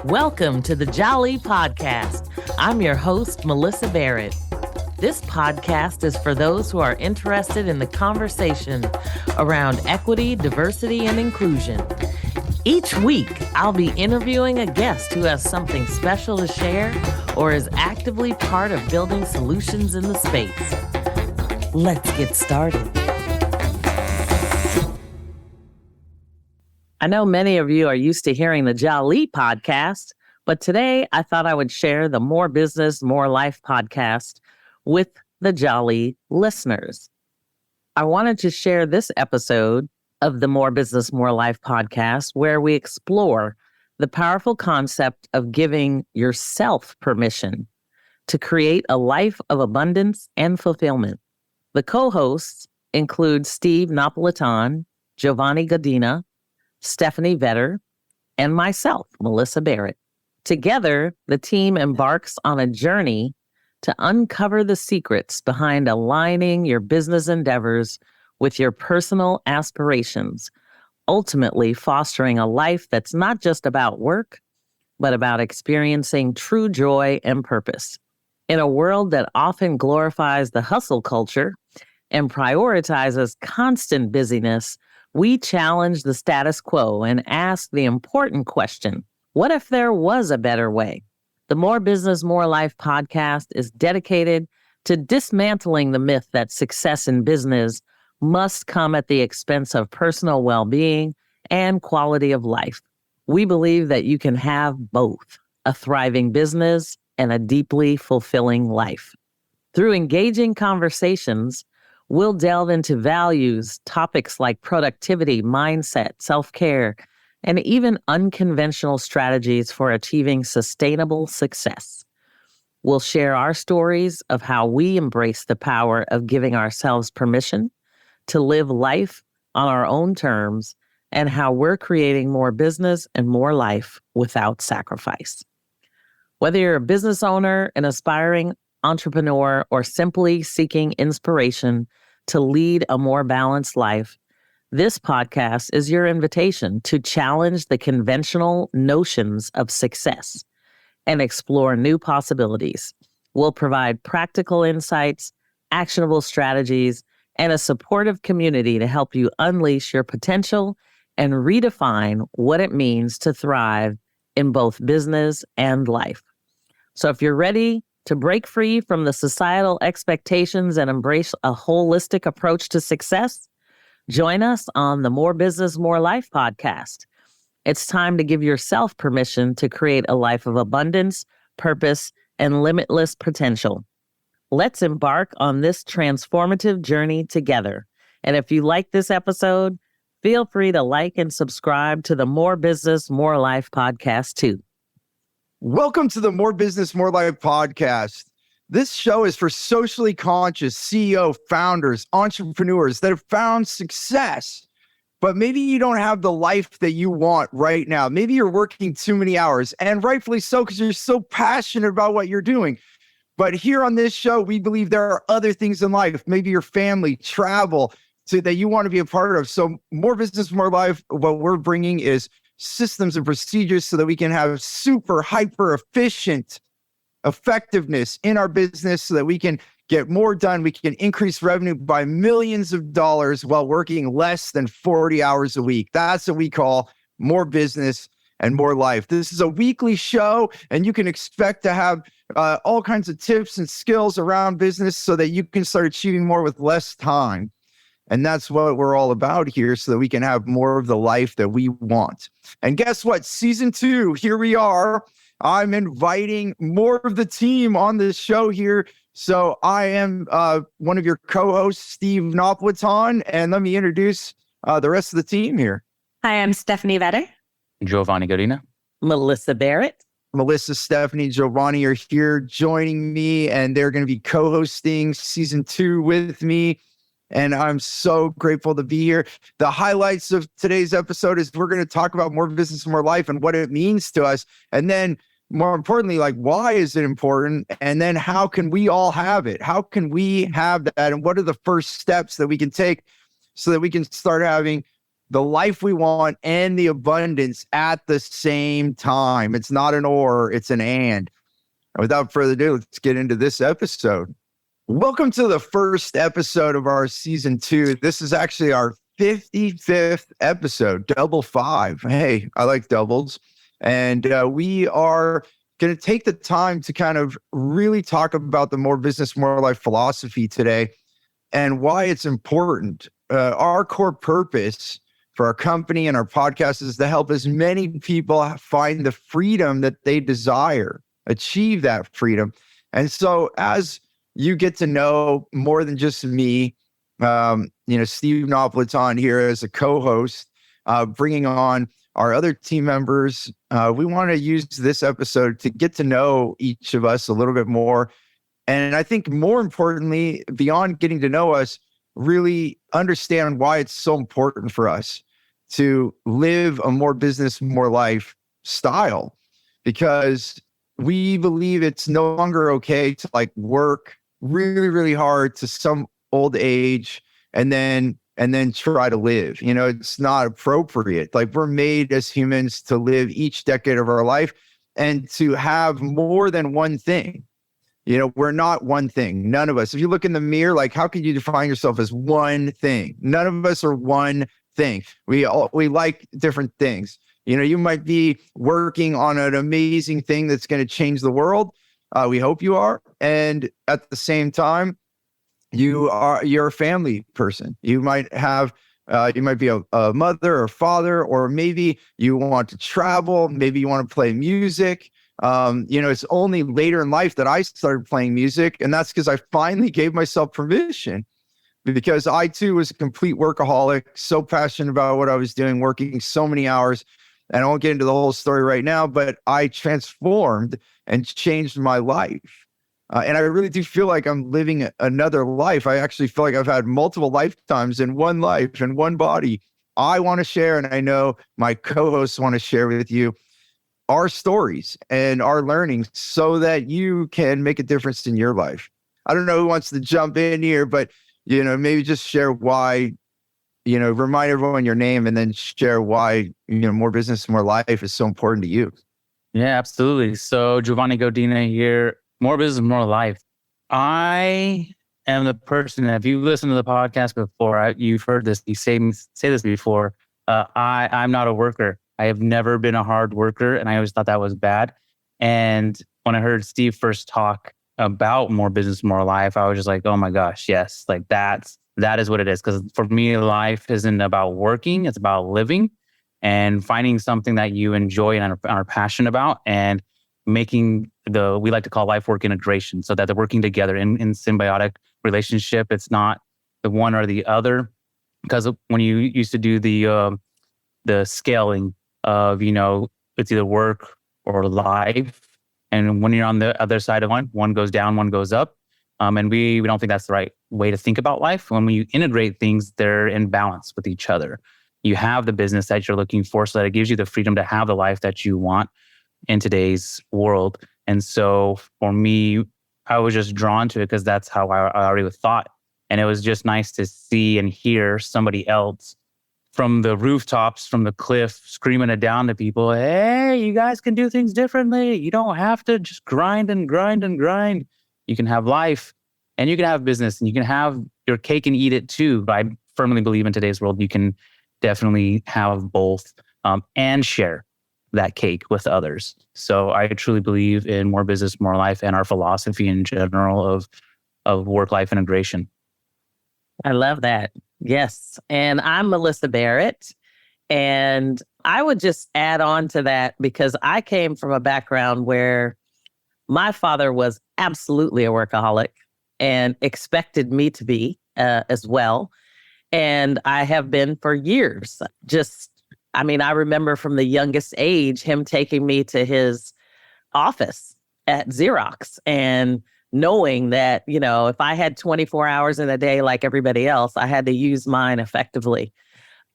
Welcome to the Jali podcast. I'm your host, Melyssa Barrett. This podcast is for those who are interested in the conversation around equity, diversity, and inclusion. Each week, I'll be interviewing a guest who has something special to share or is actively part of building solutions in the space. Let's get started. I know many of you are used to hearing the Jali podcast, but today I thought I would share the More Business, More Life podcast with the Jali listeners. I wanted to share this episode of the More Business, More Life podcast where we explore the powerful concept of giving yourself permission to create a life of abundance and fulfillment. The co-hosts include Steve Napolitan, Jovanni Godina, Stephanie Vedder, and myself, Melyssa Barrett. Together, the team embarks on a journey to uncover the secrets behind aligning your business endeavors with your personal aspirations, ultimately fostering a life that's not just about work, but about experiencing true joy and purpose. In a world that often glorifies the hustle culture and prioritizes constant busyness, we challenge the status quo and ask the important question, what if there was a better way? The More Business, More Life podcast is dedicated to dismantling the myth that success in business must come at the expense of personal well-being and quality of life. We believe that you can have both, a thriving business and a deeply fulfilling life. Through engaging conversations, we'll delve into values, topics like productivity, mindset, self-care, and even unconventional strategies for achieving sustainable success. We'll share our stories of how we embrace the power of giving ourselves permission to live life on our own terms and how we're creating more business and more life without sacrifice. Whether you're a business owner, an aspiring entrepreneur, or simply seeking inspiration to lead a more balanced life, this podcast is your invitation to challenge the conventional notions of success and explore new possibilities. We'll provide practical insights, actionable strategies, and a supportive community to help you unleash your potential and redefine what it means to thrive in both business and life. So if you're ready to break free from the societal expectations and embrace a holistic approach to success, join us on the More Business, More Life podcast. It's time to give yourself permission to create a life of abundance, purpose, and limitless potential. Let's embark on this transformative journey together. And if you like this episode, feel free to like and subscribe to the More Business, More Life podcast too. Welcome to the More Business, More Life podcast. This show is for socially conscious CEO, founders, entrepreneurs that have found success, but maybe you don't have the life that you want right now. Maybe you're working too many hours, and rightfully so, because you're so passionate about what you're doing. But here on this show, we believe there are other things in life, maybe your family, travel, that you want to be a part of. So More Business, More Life, what we're bringing is systems and procedures so that we can have super hyper efficient effectiveness in our business so that we can get more done. We can increase revenue by millions of dollars while working less than 40 hours a week. That's what we call more business and more life. This is a weekly show, and you can expect to have all kinds of tips and skills around business so that you can start achieving more with less time. And that's what we're all about here so that we can have more of the life that we want. And guess what? Season 2, here we are. I'm inviting more of the team on this show here. So I am one of your co-hosts, Steve Napolitan, and let me introduce the rest of the team here. Hi, I'm Stephanie Vedder. Jovanni Godina. Melyssa Barrett. Melyssa, Stephanie, Jovanni are here joining me, and they're going to be co-hosting season 2 with me. And I'm so grateful to be here. The highlights of today's episode is we're going to talk about more business, more life, and what it means to us. And then more importantly, like, why is it important? And then how can we all have it? How can we have that? And what are the first steps that we can take so that we can start having the life we want and the abundance at the same time. It's not an or, it's an and. Without further ado, let's get into this episode. Welcome to the first episode of our season 2. This is actually our 55th episode, double 5. Hey, I like doubles. And we are going to take the time to kind of really talk about the More Business, More Life philosophy today and why it's important. Our core purpose for our company and our podcast is to help as many people find the freedom that they desire, achieve that freedom. And so as you get to know more than just me, Steve Napolitan here as a co-host, bringing on our other team members, we want to use this episode to get to know each of us a little bit more. And I think more importantly, beyond getting to know us, really understand why it's so important for us to live a more business, more life style, because we believe it's no longer okay to work really, really hard to some old age and then try to live. It's not appropriate. We're made as humans to live each decade of our life and to have more than one thing. We're not one thing. None of us. If you look in the mirror, how could you define yourself as one thing? None of us are one thing. We like different things. You might be working on an amazing thing that's going to change the world. We hope you are. And at the same time, you're a family person. You might be a mother or father, or maybe you want to travel. Maybe you want to play music. It's only later in life that I started playing music. And that's because I finally gave myself permission, because I too was a complete workaholic, so passionate about what I was doing, working so many hours. And I won't get into the whole story right now, but I transformed and changed my life. And I really do feel like I'm living another life. I actually feel like I've had multiple lifetimes in one life, in one body. I want to share, and I know my co-hosts want to share with you our stories and our learnings so that you can make a difference in your life. I don't know who wants to jump in here, but, maybe just share why, remind everyone your name and then share why, more business, more life is so important to you. Yeah, absolutely. So Jovanni Godina here, more business, more life. I am the person that if you listened to the podcast before, you've heard this, you say this before, I'm not a worker. I have never been a hard worker, and I always thought that was bad. And when I heard Steve first talk about more business, more life, I was just like, oh my gosh, yes, that is what it is. Because for me, life isn't about working, it's about living and finding something that you enjoy and are passionate about, and making we like to call life work integration, so that they're working together in symbiotic relationship. It's not the one or the other. Because when you used to do the scaling of, it's either work or life. And when you're on the other side of one goes down, one goes up. And we don't think that's the right way to think about life. When you integrate things, they're in balance with each other. You have the business that you're looking for, so that it gives you the freedom to have the life that you want in today's world. And so for me, I was just drawn to it because that's how I already thought. And it was just nice to see and hear somebody else from the rooftops, from the cliff, screaming it down to people. Hey, you guys can do things differently. You don't have to just grind and grind and grind. You can have life and you can have business and you can have your cake and eat it too. But I firmly believe in today's world, you can definitely have both and share that cake with others. So I truly believe in more business, more life, and our philosophy in general of work-life integration. I love that. Yes. And I'm Melyssa Barrett. And I would just add on to that, because I came from a background where my father was absolutely a workaholic and expected me to be as well. And I have been for years. I remember from the youngest age, him taking me to his office at Xerox and knowing that, if I had 24 hours in a day like everybody else, I had to use mine effectively.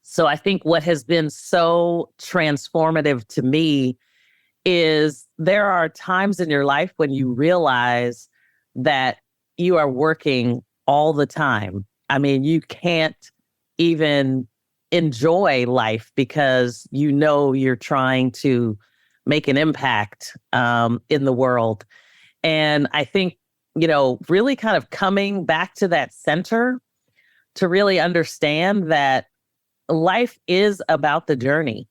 So I think what has been so transformative to me is there are times in your life when you realize that you are working all the time. I mean, you can't even enjoy life because you know you're trying to make an impact in the world. And I think, really kind of coming back to that center to really understand that life is about the journey.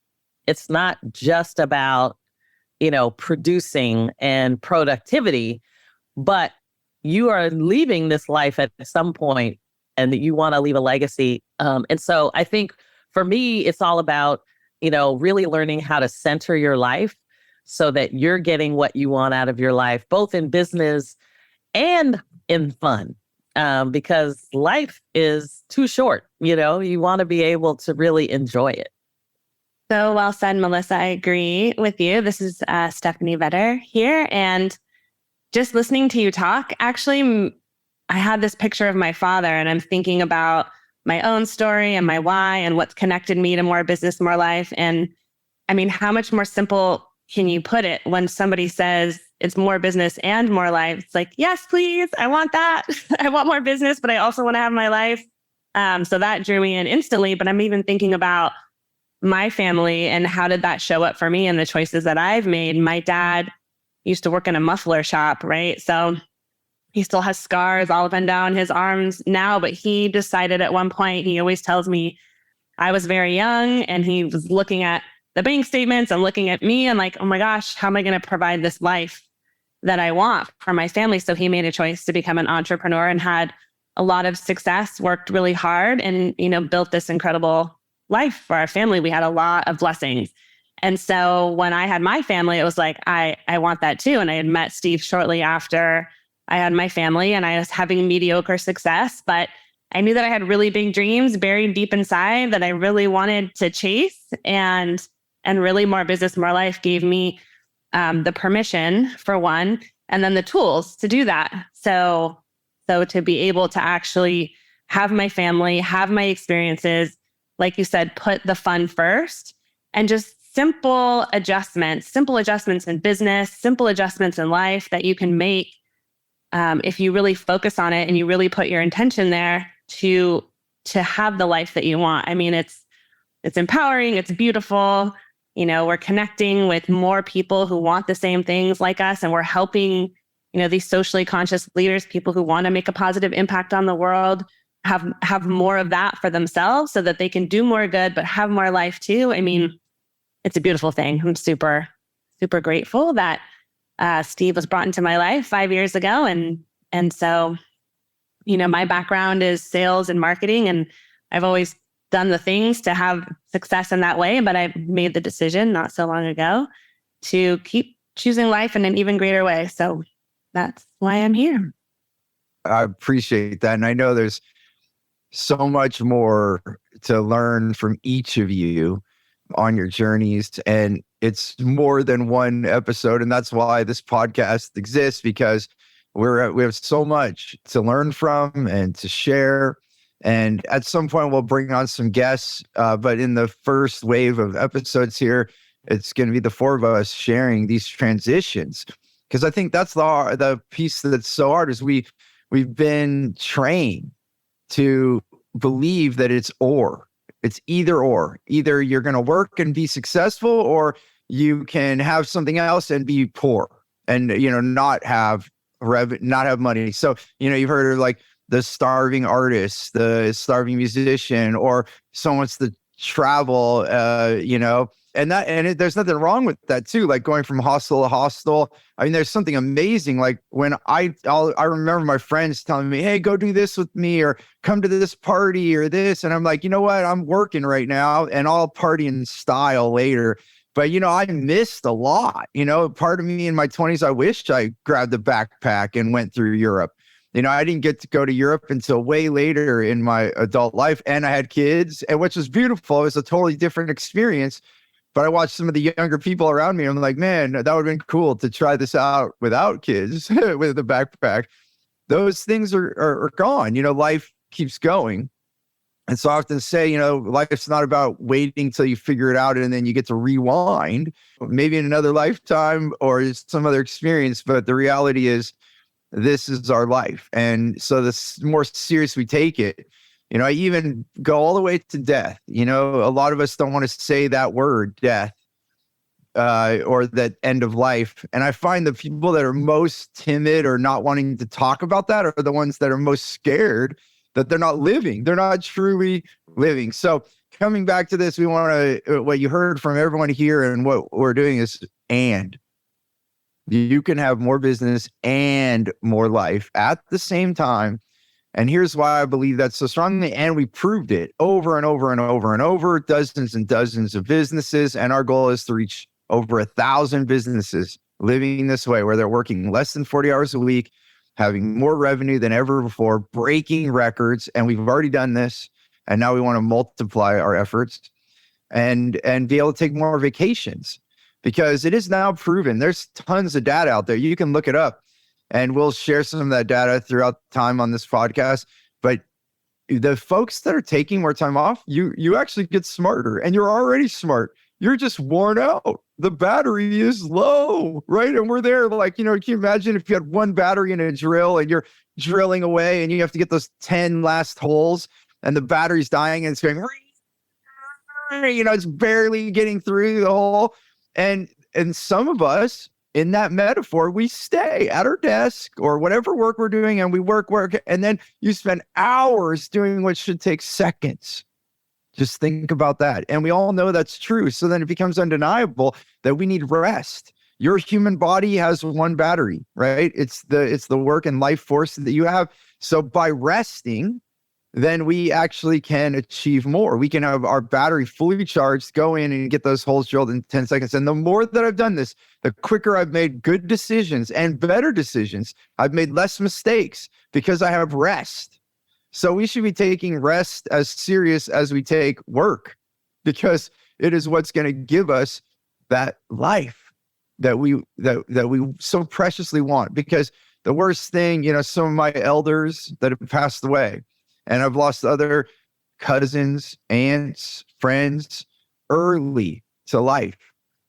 It's not just about, producing and productivity, but you are leaving this life at some point and that you want to leave a legacy. And so I think for me, it's all about, really learning how to center your life so that you're getting what you want out of your life, both in business and in fun. Because life is too short, you want to be able to really enjoy it. So well said, Melyssa. I agree with you. This is Stephanie Vedder here. And just listening to you talk, actually, I had this picture of my father, and I'm thinking about my own story and my why and what's connected me to more business, more life. And I mean, how much more simple can you put it when somebody says it's more business and more life? It's like, yes, please. I want that. I want more business, but I also want to have my life. So that drew me in instantly. But I'm even thinking about my family and how did that show up for me and the choices that I've made. My dad used to work in a muffler shop, right? So he still has scars all up and down his arms now, but he decided at one point, he always tells me I was very young and he was looking at the bank statements and looking at me and like, oh my gosh, how am I going to provide this life that I want for my family? So he made a choice to become an entrepreneur and had a lot of success, worked really hard and, built this incredible life for our family. We had a lot of blessings. And so when I had my family, it was like, I want that too. And I had met Steve shortly after I had my family and I was having mediocre success, but I knew that I had really big dreams buried deep inside that I really wanted to chase. And really more business, more life gave me the permission for one, and then the tools to do that. So to be able to actually have my family, have my experiences, like you said, put the fun first and just simple adjustments in business, simple adjustments in life that you can make if you really focus on it and you really put your intention there to have the life that you want. I mean, it's empowering, it's beautiful. We're connecting with more people who want the same things like us, and we're helping, these socially conscious leaders, people who want to make a positive impact on the world, have more of that for themselves so that they can do more good, but have more life too. I mean, it's a beautiful thing. I'm super, super grateful that Steve was brought into my life 5 years ago. And so, my background is sales and marketing, and I've always done the things to have success in that way, but I made the decision not so long ago to keep choosing life in an even greater way. So that's why I'm here. I appreciate that. And I know there's so much more to learn from each of you on your journeys. And it's more than one episode. And that's why this podcast exists, because we have so much to learn from and to share. And at some point, we'll bring on some guests. But in the first wave of episodes here, it's going to be the four of us sharing these transitions. Because I think that's the piece that's so hard is we've been trained to believe that it's either or. Either you're going to work and be successful, or you can have something else and be poor and, not have money. So, you've heard of like the starving artist, the starving musician, or someone wants to travel, there's nothing wrong with that too. Like going from hostel to hostel. I mean, there's something amazing. Like when I remember my friends telling me, hey, go do this with me or come to this party or this. And I'm like, you know what? I'm working right now and I'll party in style later. But, I missed a lot. Part of me in my 20s, I wished I grabbed a backpack and went through Europe. I didn't get to go to Europe until way later in my adult life. And I had kids, and which was beautiful. It was a totally different experience. But I watched some of the younger people around me. And I'm like, man, that would have been cool to try this out without kids, with a backpack. Those things are gone. Life keeps going. And so I often say, life's not about waiting till you figure it out and then you get to rewind, maybe in another lifetime or some other experience. But the reality is, this is our life. And so the more serious we take it, I even go all the way to death. A lot of us don't want to say that word, death, or that end of life. And I find the people that are most timid or not wanting to talk about that are the ones that are most scared that they're not living. They're not truly living. So coming back to this, we want to, what you heard from everyone here and what we're doing is, and you can have more business and more life at the same time. And here's why I believe that's so strongly. And we proved it over and over and over and over, dozens and dozens of businesses. And our goal is to reach over 1,000 businesses living this way, where they're working less than 40 hours a week, having more revenue than ever before, breaking records. And we've already done this. And now we want to multiply our efforts and be able to take more vacations, because it is now proven. There's tons of data out there. You can look it up, and we'll share some of that data throughout time on this podcast. But the folks that are taking more time off, you actually get smarter, and you're already smart. You're just worn out. The battery is low, right? And we're there can you imagine if you had one battery in a drill and you're drilling away and you have to get those 10 last holes and the battery's dying and it's going, it's barely getting through the hole. And some of us, in that metaphor, we stay at our desk or whatever work we're doing, and we work, and then you spend hours doing what should take seconds. Just think about that. And we all know that's true. So then it becomes undeniable that we need rest. Your human body has one battery, right? It's the work and life force that you have. So by resting, then we actually can achieve more. We can have our battery fully charged, go in and get those holes drilled in 10 seconds. And the more that I've done this, the quicker I've made good decisions and better decisions. I've made less mistakes because I have rest. So we should be taking rest as serious as we take work, because it is what's going to give us that life that we so preciously want. Because the worst thing, some of my elders that have passed away, and I've lost other cousins, aunts, friends early to life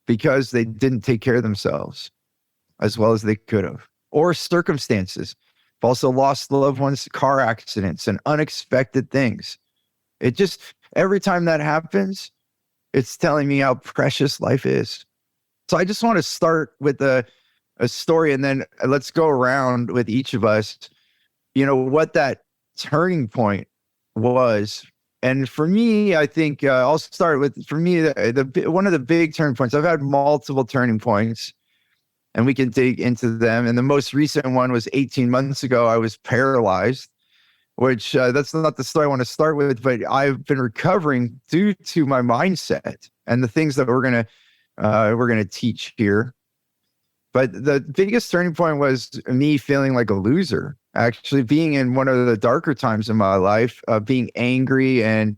because they didn't take care of themselves as well as they could have, or circumstances. I've also lost loved ones to car accidents and unexpected things. It just, every time that happens, it's telling me how precious life is. So I just want to start with a story, and then let's go around with each of us, what that turning point was. And for me, I think I'll start with, for me, one of the big turning points. I've had multiple turning points, and we can dig into them. And the most recent one was 18 months ago. I was paralyzed, which that's not the story I want to start with, but I've been recovering due to my mindset and the things that we're gonna teach here. But the biggest turning point was me feeling like a loser, actually being in one of the darker times in my life, being angry and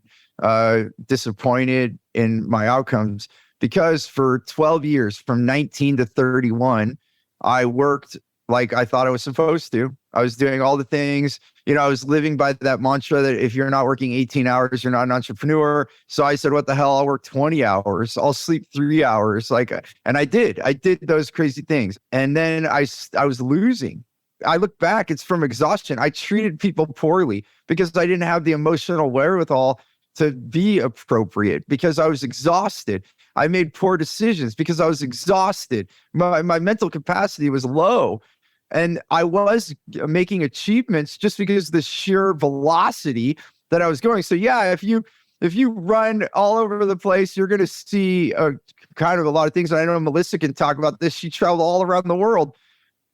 disappointed in my outcomes. Because for 12 years, from 19 to 31, I worked like I thought I was supposed to. I was doing all the things, I was living by that mantra that if you're not working 18 hours, you're not an entrepreneur. So I said, what the hell? I'll work 20 hours. I'll sleep 3 hours. And I did those crazy things. And then I was losing. I look back, it's from exhaustion. I treated people poorly because I didn't have the emotional wherewithal to be appropriate, because I was exhausted. I made poor decisions because I was exhausted. My mental capacity was low. And I was making achievements just because of the sheer velocity that I was going. So yeah, if you run all over the place, you're going to see kind of a lot of things. And I know Melyssa can talk about this. She traveled all around the world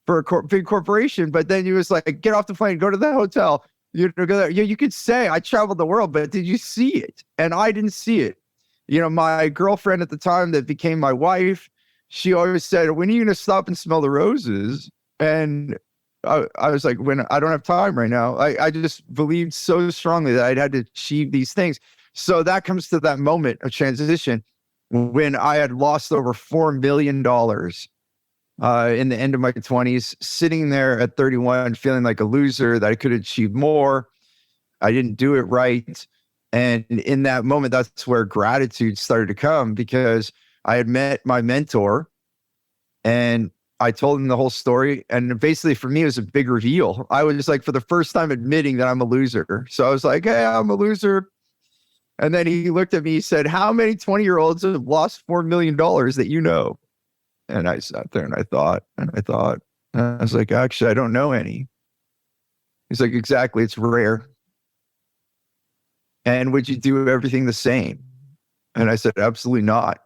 for a big corporation, but then you was like, get off the plane, go to the hotel. You could say I traveled the world, but did you see it? And I didn't see it. My girlfriend at the time that became my wife, she always said, when are you going to stop and smell the roses? And I was like, when I don't have time right now. I just believed so strongly that I'd had to achieve these things. So that comes to that moment of transition when I had lost over $4 million in the end of my 20s, sitting there at 31, feeling like a loser, that I could achieve more. I didn't do it right. And in that moment, that's where gratitude started to come, because I had met my mentor, and I told him the whole story. And basically for me, it was a big reveal. I was like, for the first time admitting that I'm a loser. So I was like, hey, I'm a loser. And then he looked at me, he said, how many 20-year-olds have lost $4 million that you know? And I sat there and I thought, and I was like, actually, I don't know any. He's like, exactly, it's rare. And would you do everything the same? And I said, absolutely not.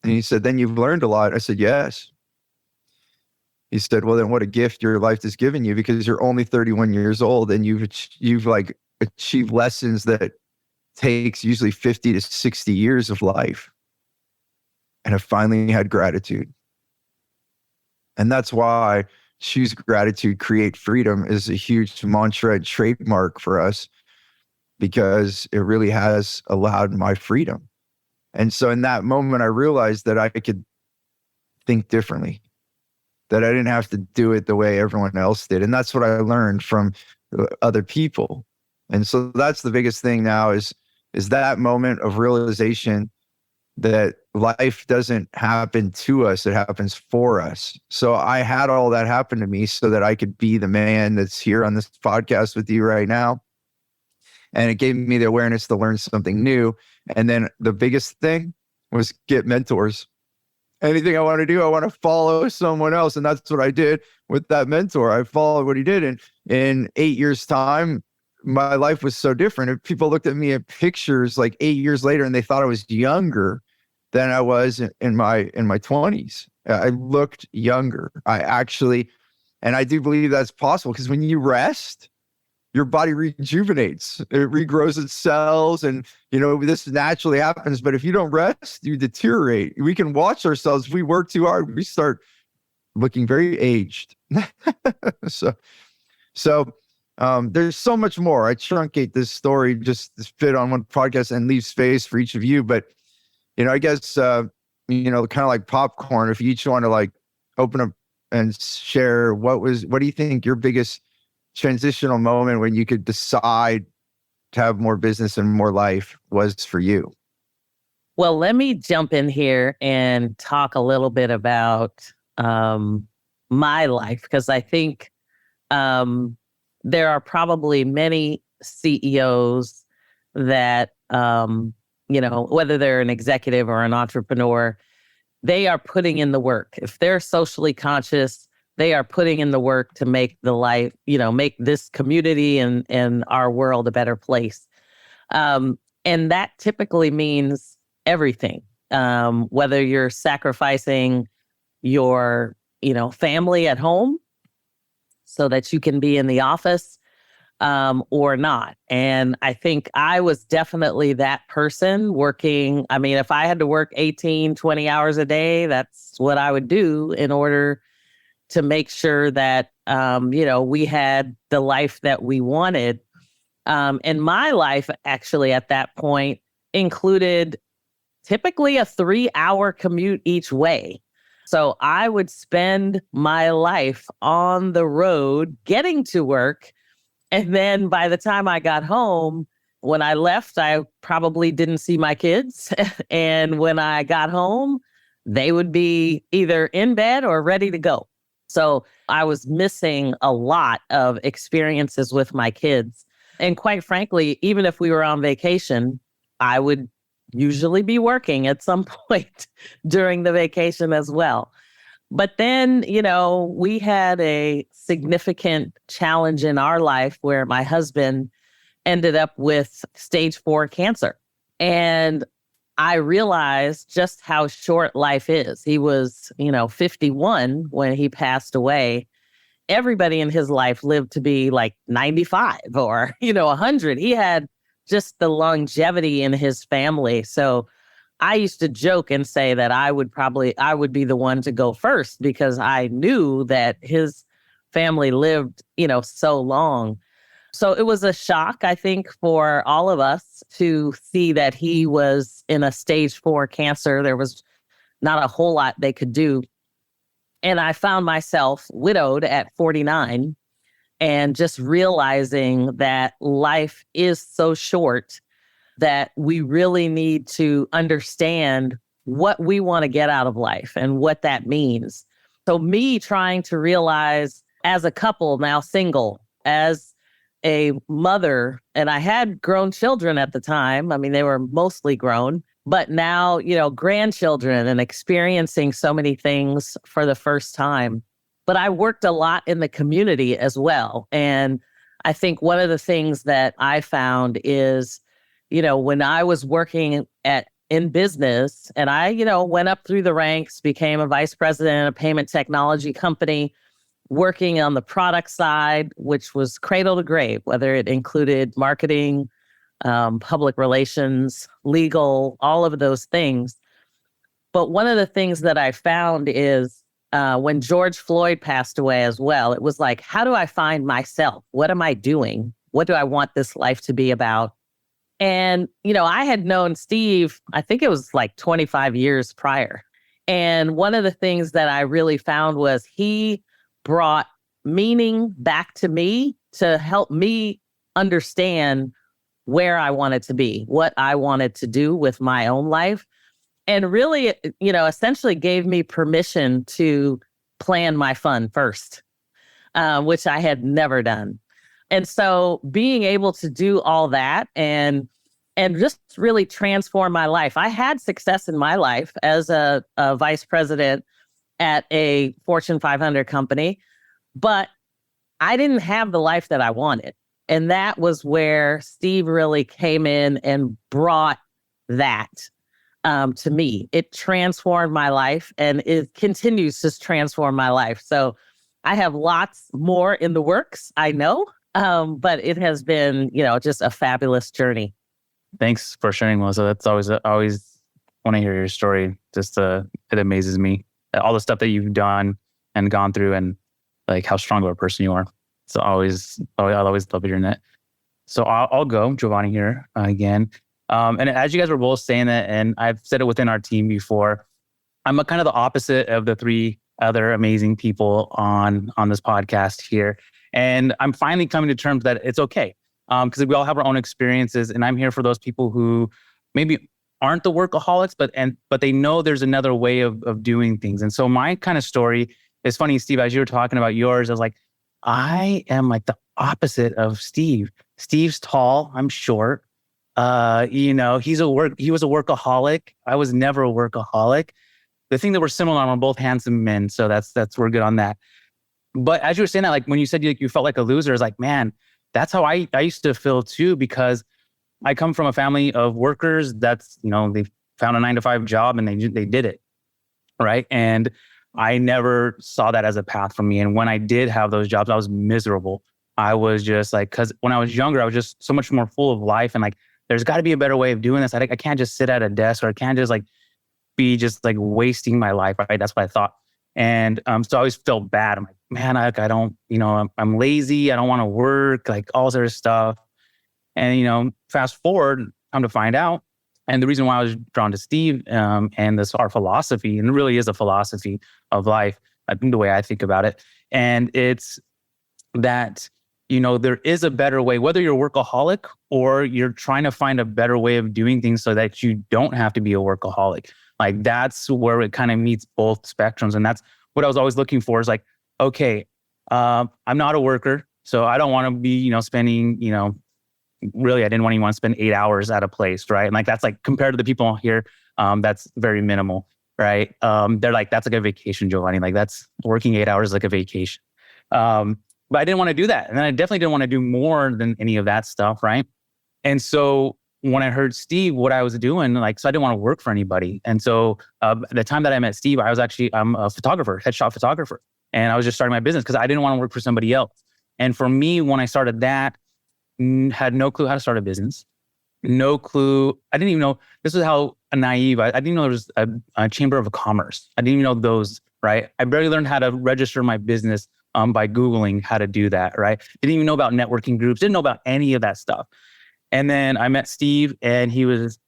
And he said, then you've learned a lot. I said, yes. He said, well, then what a gift your life has given you, because you're only 31 years old and you've like achieved lessons that takes usually 50 to 60 years of life, and have finally had gratitude. And that's why choose gratitude, create freedom is a huge mantra and trademark for us, because it really has allowed my freedom. And so in that moment, I realized that I could think differently, that I didn't have to do it the way everyone else did. And that's what I learned from other people. And so that's the biggest thing now is that moment of realization that life doesn't happen to us, it happens for us. So I had all that happen to me so that I could be the man that's here on this podcast with you right now. And it gave me the awareness to learn something new. And then the biggest thing was get mentors. Anything I want to do, I want to follow someone else. And that's what I did with that mentor. I followed what he did. And in 8 years' time, my life was so different. If people looked at me at pictures like 8 years later and they thought I was younger than I was in my 20s. I looked younger. And I do believe that's possible, because when you rest, your body rejuvenates. It regrows its cells, and this naturally happens. But if you don't rest, you deteriorate. We can watch ourselves. If we work too hard, we start looking very aged. So there's so much more. I truncate this story just to fit on one podcast and leave space for each of you. But, I guess, kind of like popcorn, if you each want to like open up and share what do you think your biggest transitional moment when you could decide to have more business and more life was for you? Well, let me jump in here and talk a little bit about my life, because I think there are probably many CEOs that, whether they're an executive or an entrepreneur, they are putting in the work. If they're socially conscious, they are putting in the work to make the life, make this community and our world a better place. And that typically means everything, whether you're sacrificing your, family at home so that you can be in the office or not. And I think I was definitely that person working. I mean, if I had to work 18, 20 hours a day, that's what I would do in order to make sure that, we had the life that we wanted. And my life actually at that point included typically a 3-hour commute each way. So I would spend my life on the road getting to work. And then by the time I got home, when I left, I probably didn't see my kids. And when I got home, they would be either in bed or ready to go. So I was missing a lot of experiences with my kids. And quite frankly, even if we were on vacation, I would usually be working at some point during the vacation as well. But then, we had a significant challenge in our life where my husband ended up with stage 4 cancer. And I realized just how short life is. He was, 51 when he passed away. Everybody in his life lived to be like 95 or, 100. He had just the longevity in his family. So I used to joke and say that I would be the one to go first, because I knew that his family lived, so long. So it was a shock, I think, for all of us to see that he was in a stage 4 cancer. There was not a whole lot they could do. And I found myself widowed at 49 and just realizing that life is so short that we really need to understand what we want to get out of life and what that means. So me trying to realize as a couple, now single, as a mother, and I had grown children at the time. I mean, they were mostly grown, but now, grandchildren and experiencing so many things for the first time. But I worked a lot in the community as well. And I think one of the things that I found is, when I was working in business and I, went up through the ranks, became a vice president of a payment technology company, working on the product side, which was cradle to grave, whether it included marketing, public relations, legal, all of those things. But one of the things that I found is when George Floyd passed away as well, it was like, how do I find myself? What am I doing? What do I want this life to be about? And, I had known Steve, I think it was like 25 years prior. And one of the things that I really found was he brought meaning back to me to help me understand where I wanted to be, what I wanted to do with my own life. And really, essentially gave me permission to plan my fun first, which I had never done. And so being able to do all that and just really transform my life. I had success in my life as a vice president at a Fortune 500 company, but I didn't have the life that I wanted. And that was where Steve really came in and brought that to me. It transformed my life and it continues to transform my life. So I have lots more in the works, I know, but it has been, just a fabulous journey. Thanks for sharing, Melyssa. That's I always want to hear your story. Just it amazes me. All the stuff that you've done and gone through and like how strong of a person you are. So I'll always love hearing that. So I'll go, Jovanni here again. And as you guys were both saying that, and I've said it within our team before, I'm kind of the opposite of the three other amazing people on this podcast here. And I'm finally coming to terms that it's okay. Because we all have our own experiences, and I'm here for those people who maybe aren't the workaholics, but they know there's another way of doing things. And so my kind of story is funny, Steve, as you were talking about yours, I was like, I am like the opposite of Steve. Steve's tall, I'm short. He was a workaholic. I was never a workaholic. The thing that we're similar on, we're both handsome men, so we're good on that. But as you were saying that, like when you said you felt like a loser, it's like, man, that's how I used to feel too, because I come from a family of workers that's, they found a 9-to-5 job and they did it. Right. And I never saw that as a path for me. And when I did have those jobs, I was miserable. I was just like, because when I was younger, I was just so much more full of life. And like, there's got to be a better way of doing this. I can't just sit at a desk, or I can't just like be just like wasting my life. Right. That's what I thought. And so I always felt bad. I'm like, man, I don't, I'm lazy. I don't want to work, like all sort of stuff. And, fast forward, come to find out. And the reason why I was drawn to Steve and our philosophy, and it really is a philosophy of life, I think the way I think about it. And it's that, there is a better way, whether you're a workaholic or you're trying to find a better way of doing things so that you don't have to be a workaholic. Like that's where it kind of meets both spectrums. And that's what I was always looking for, is like, okay, I'm not a worker, so I don't want to be, spending, really, I didn't even want to spend 8 hours at a place, right? And like, that's like, compared to the people here, that's very minimal, right? They're like, that's like a vacation, Jovanni. Like that's working 8 hours like a vacation. But I didn't want to do that. And then I definitely didn't want to do more than any of that stuff, right? And so when I heard Steve, what I was doing, like, so I didn't want to work for anybody. And so the time that I met Steve, I'm a photographer, headshot photographer. And I was just starting my business because I didn't want to work for somebody else. And for me, when I started that, had no clue how to start a business. No clue. I didn't even know, this is how naive, I didn't even know there was a chamber of commerce. I didn't even know those, right? I barely learned how to register my business by Googling how to do that, right? Didn't even know about networking groups, didn't know about any of that stuff. And then I met Steve and he was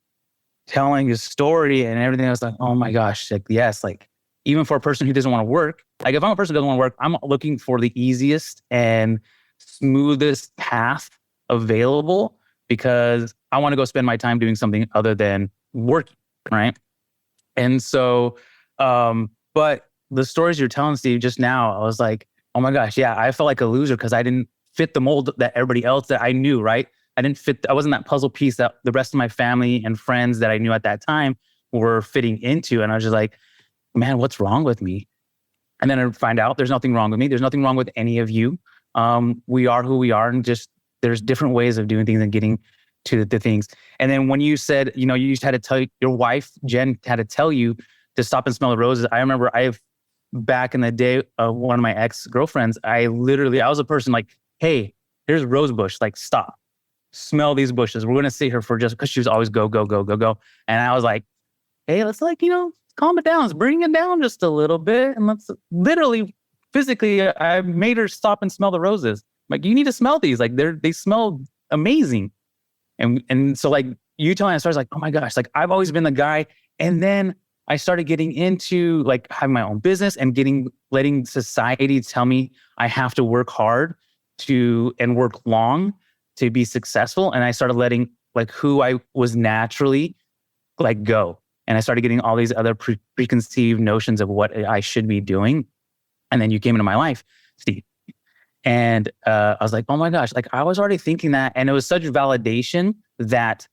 telling his story and everything. I was like, oh my gosh, like, yes, like even for a person who doesn't want to work, like if I'm a person who doesn't want to work, I'm looking for the easiest and smoothest path available because I want to go spend my time doing something other than working, right? And so, but the stories you're telling, Steve, just now, I was like, oh my gosh, yeah, I felt like a loser because I didn't fit the mold that everybody else that I knew, right? I wasn't that puzzle piece that the rest of my family and friends that I knew at that time were fitting into. And I was just like, man, what's wrong with me? And then I find out there's nothing wrong with me. There's nothing wrong with any of you. We are who we are, and just there's different ways of doing things and getting to the things. And then when you said, you just had to tell your wife, Jen, had to tell you to stop and smell the roses. I remember back in the day, one of my ex-girlfriends, I was a person like, hey, here's a rose bush. Like, stop, smell these bushes. We're going to sit here for just, because she was always go, go, go, go, go. And I was like, hey, let's calm it down. Let's bring it down just a little bit. And let's literally, physically, I made her stop and smell the roses. Like, you need to smell these. Like, they smell amazing. And so like you telling us, I was like, oh my gosh, like I've always been the guy. And then I started getting into like having my own business and letting society tell me I have to work hard and work long to be successful. And I started letting like who I was naturally like go. And I started getting all these other preconceived notions of what I should be doing. And then you came into my life, Steve. And I was like, oh my gosh, like I was already thinking that. And it was such validation that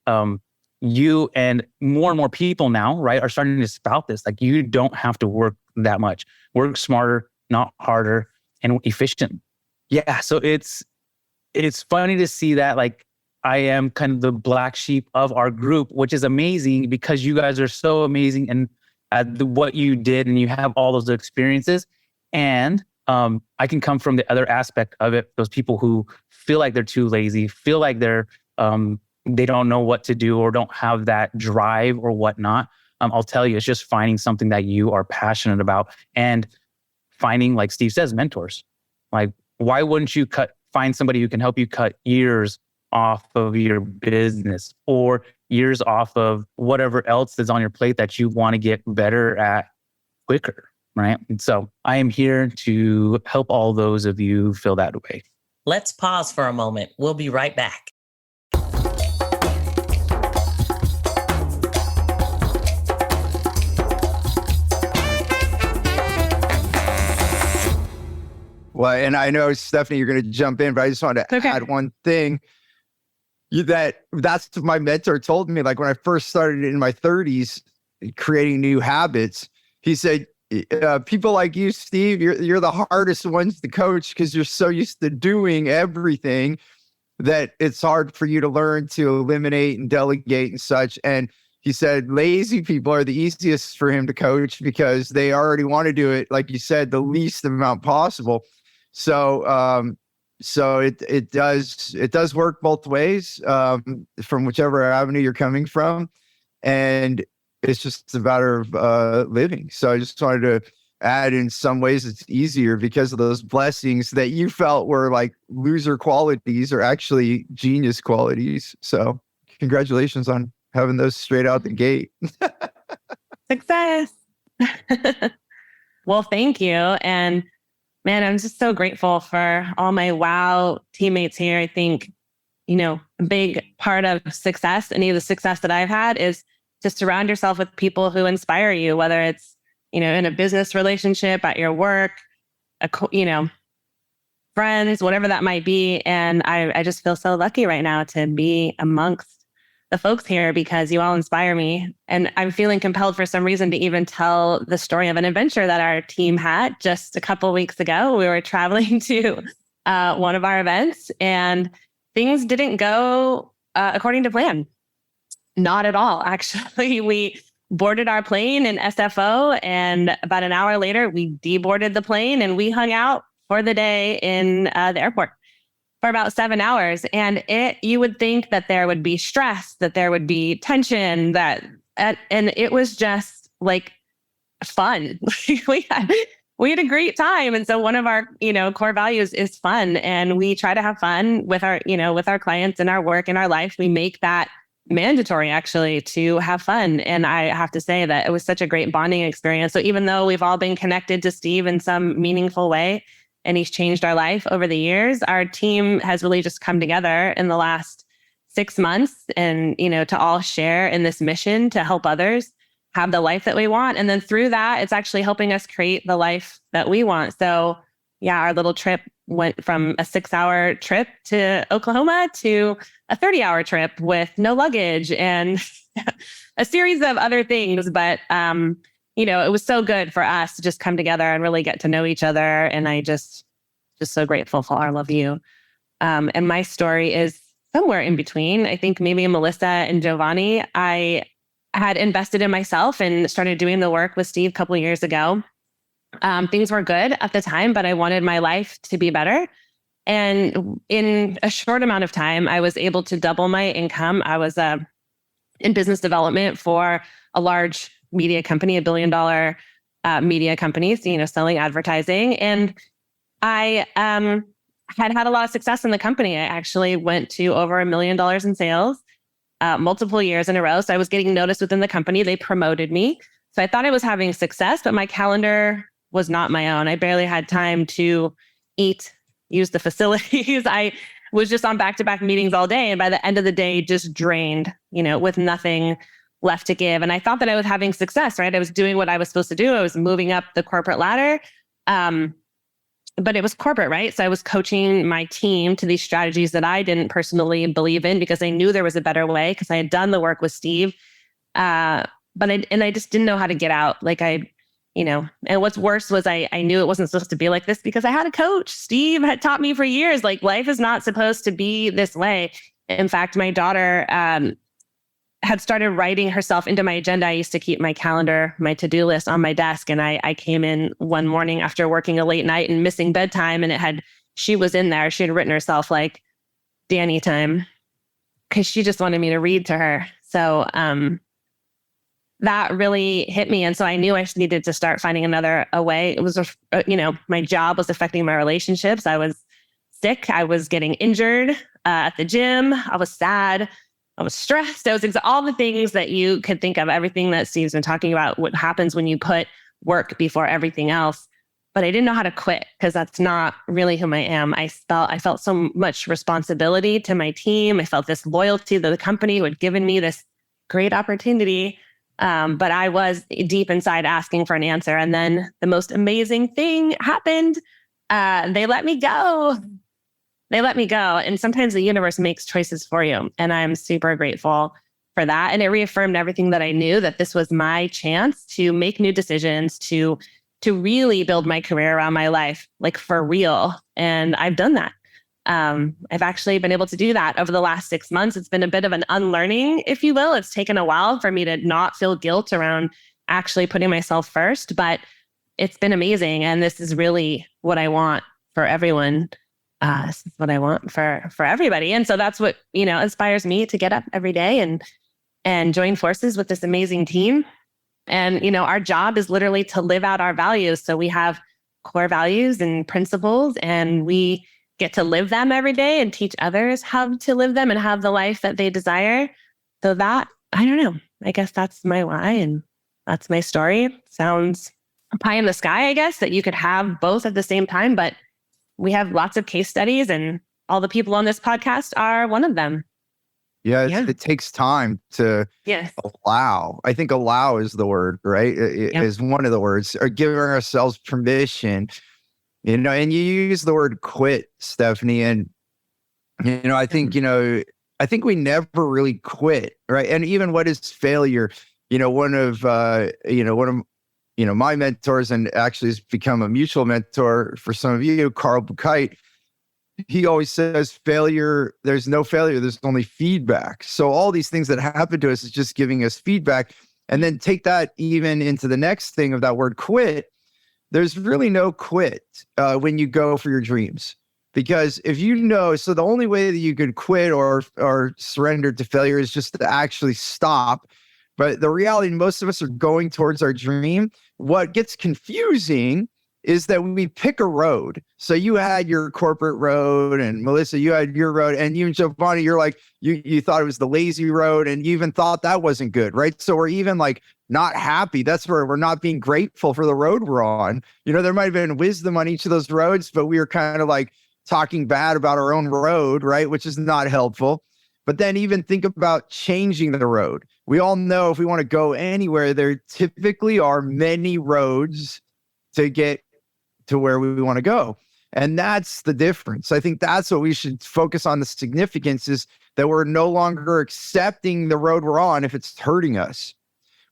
you and more people now, right, are starting to spout this. Like, you don't have to work that much. Work smarter, not harder, and efficient. Yeah. So it's funny to see that, like, I am kind of the black sheep of our group, which is amazing because you guys are so amazing and at what you did, and you have all those experiences. And I can come from the other aspect of it. Those people who feel like they're too lazy, feel like they don't know what to do or don't have that drive or whatnot. I'll tell you, it's just finding something that you are passionate about and finding, like Steve says, mentors. Like, why wouldn't you find somebody who can help you cut years off of your business or years off of whatever else is on your plate that you want to get better at quicker, right? And so I am here to help all those of you feel that way. Let's pause for a moment. We'll be right back. Well, and I know, Stephanie, you're going to jump in, but I just wanted to add one thing. That's what my mentor told me. Like, when I first started in my 30s, creating new habits, he said, people like you, Steve, you're the hardest ones to coach because you're so used to doing everything that it's hard for you to learn to eliminate and delegate and such. And he said, lazy people are the easiest for him to coach because they already want to do it, like you said, the least amount possible. So it does work both ways, from whichever avenue you're coming from, and it's just a matter of living. So I just wanted to add, in some ways it's easier because of those blessings that you felt were like loser qualities are actually genius qualities. So congratulations on having those straight out the gate. Success. Well, thank you. And man, I'm just so grateful for all my WOW teammates here. I think, a big part of success, any of the success that I've had, is to surround yourself with people who inspire you, whether it's, in a business relationship, at your work, friends, whatever that might be. And I just feel so lucky right now to be amongst the folks here because you all inspire me. And I'm feeling compelled for some reason to even tell the story of an adventure that our team had just a couple of weeks ago. We were traveling to one of our events and things didn't go according to plan. Not at all. Actually, we boarded our plane in SFO, and about an hour later, we deboarded the plane and we hung out for the day in the airport for about 7 hours. And you would think that there would be stress, that there would be tension, and it was just like fun. we had a great time. And so one of our, core values is fun. And we try to have fun with our clients and our work and our life. We make that mandatory, actually, to have fun. And I have to say that it was such a great bonding experience. So even though we've all been connected to Steve in some meaningful way, and he's changed our life over the years, our team has really just come together in the last 6 months and, to all share in this mission to help others have the life that we want. And then through that, it's actually helping us create the life that we want. So yeah, our little trip went from a 6-hour trip to Oklahoma to a 30-hour trip with no luggage and a series of other things. But, it was so good for us to just come together and really get to know each other. And I just so grateful for our love you. And my story is somewhere in between. I think maybe Melyssa and Jovanni, I had invested in myself and started doing the work with Steve a couple of years ago. Things were good at the time, but I wanted my life to be better. And in a short amount of time, I was able to double my income. I was in business development for a large media company, $1 billion media company, selling advertising. And I had a lot of success in the company. I actually went to over $1 million in sales multiple years in a row. So I was getting noticed within the company. They promoted me. So I thought I was having success, but my calendar was not my own. I barely had time to eat, use the facilities. I was just on back-to-back meetings all day. And by the end of the day, just drained, with nothing left to give. And I thought that I was having success, right? I was doing what I was supposed to do. I was moving up the corporate ladder. But it was corporate, right? So I was coaching my team to these strategies that I didn't personally believe in because I knew there was a better way because I had done the work with Steve. But I just didn't know how to get out. And what's worse was I knew it wasn't supposed to be like this because I had a coach. Steve had taught me for years, life is not supposed to be this way. In fact, my daughter had started writing herself into my agenda. I used to keep my calendar, my to-do list on my desk. And I came in one morning after working a late night and missing bedtime. And she was in there. She had written herself Danny time because she just wanted me to read to her. So that really hit me. And so I knew I needed to start finding a way. It was, my job was affecting my relationships. I was sick. I was getting injured at the gym. I was sad. I was stressed. I was all the things that you could think of, everything that Steve's been talking about, what happens when you put work before everything else. But I didn't know how to quit because that's not really who I am. I felt so much responsibility to my team. I felt this loyalty to the company who had given me this great opportunity. But I was deep inside asking for an answer. And then the most amazing thing happened. They let me go. And sometimes the universe makes choices for you. And I'm super grateful for that. And it reaffirmed everything that I knew, that this was my chance to make new decisions, to really build my career around my life, for real. And I've done that. I've actually been able to do that over the last 6 months. It's been a bit of an unlearning, if you will. It's taken a while for me to not feel guilt around actually putting myself first, but it's been amazing. And this is really what I want for everyone. This is what I want for everybody. And so that's what, inspires me to get up every day and join forces with this amazing team. And, our job is literally to live out our values. So we have core values and principles, and we get to live them every day and teach others how to live them and have the life that they desire. So that, I don't know, I guess that's my why. And that's my story. Sounds pie in the sky, I guess, that you could have both at the same time, but we have lots of case studies, and all the people on this podcast are one of them. Yeah, it takes time to allow. I think allow is the word, right? Is one of the words, or giving ourselves permission, and you use the word quit, Stephanie. And, I think, I think we never really quit, right? And even what is failure? One of my mentors, and actually has become a mutual mentor for some of you, Carl Buchheit, he always says failure, there's no failure, there's only feedback. So all these things that happen to us is just giving us feedback. And then take that even into the next thing of that word quit. There's really no quit when you go for your dreams. Because if so the only way that you could quit or surrender to failure is just to actually stop. But the reality, most of us are going towards our dream. What gets confusing is that we pick a road. So you had your corporate road, and Melyssa, you had your road, and you and Jovanni, you're you thought it was the lazy road, and you even thought that wasn't good, right? So we're even not happy. That's where we're not being grateful for the road we're on. There might have been wisdom on each of those roads, but we were kind of talking bad about our own road, right? Which is not helpful. But then even think about changing the road. We all know if we want to go anywhere, there typically are many roads to get to where we want to go. And that's the difference. I think that's what we should focus on. The significance is that we're no longer accepting the road we're on if it's hurting us,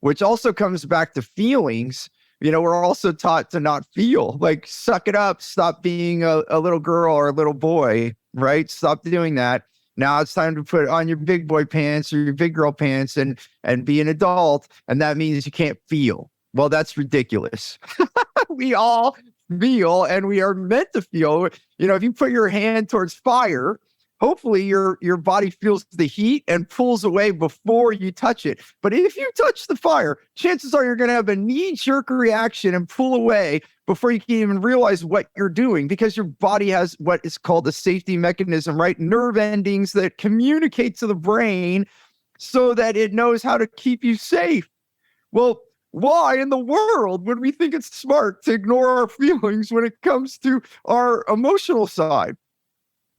which also comes back to feelings. We're also taught to not feel, like suck it up, stop being a little girl or a little boy, right? Stop doing that. Now it's time to put on your big boy pants or your big girl pants and be an adult. And that means you can't feel. Well, that's ridiculous. We all feel, and we are meant to feel. If you put your hand towards fire, hopefully your body feels the heat and pulls away before you touch it. But if you touch the fire, chances are you're going to have a knee-jerk reaction and pull away before you can even realize what you're doing, because your body has what is called a safety mechanism, right? Nerve endings that communicate to the brain so that it knows how to keep you safe. Well, why in the world would we think it's smart to ignore our feelings when it comes to our emotional side?